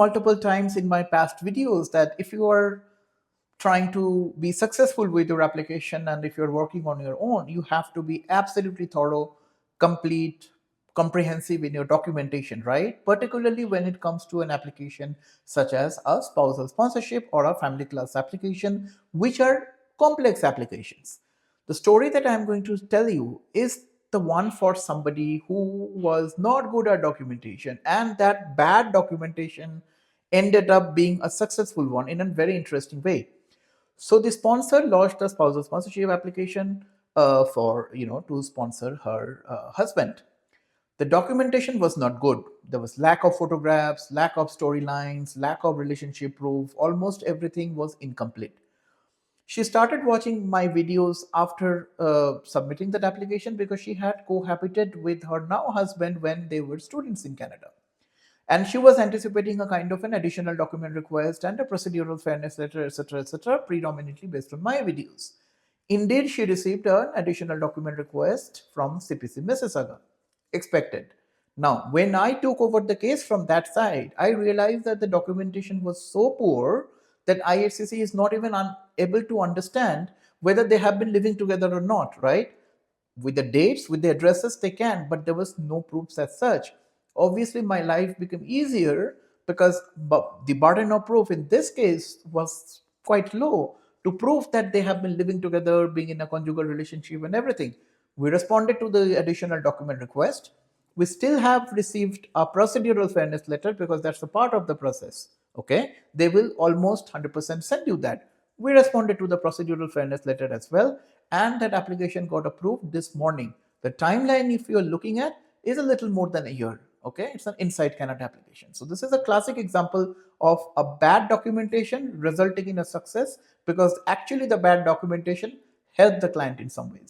multiple times in my past videos that if you are trying to be successful with your application and if you're working on your own, you have to be absolutely thorough, complete, comprehensive in your documentation, right? Particularly when it comes to an application such as a spousal sponsorship or a family class application, which are complex applications. The story that I'm going to tell you is the one for somebody who was not good at documentation, and that bad documentation ended up being a successful one in a very interesting way. So the sponsor launched a spousal sponsorship application for to sponsor her husband. The documentation was not good. There was lack of photographs, lack of storylines, lack of relationship proof. Almost everything was incomplete. She started watching my videos after submitting that application because she had cohabited with her now husband when they were students in Canada. And she was anticipating a kind of an additional document request and a procedural fairness letter, etc., predominantly based on my videos. Indeed, she received an additional document request from CPC Mississauga. Expected. Now, when I took over the case from that side, I realized that the documentation was so poor that IHCC is not even able to understand whether they have been living together or not, right? With the dates, with the addresses, they can, but there was no proofs as such. Obviously, my life became easier because the burden of proof in this case was quite low to prove that they have been living together, being in a conjugal relationship, and everything. We responded to the additional document request. We still have received a procedural fairness letter because that's a part of the process. Okay, they will almost 100% send you that. We responded to the procedural fairness letter as well, and that application got approved this morning. The timeline, if you're looking at, is a little more than a year. Okay, it's an inside Canada application. So this is a classic example of a bad documentation resulting in a success because actually the bad documentation helped the client in some ways.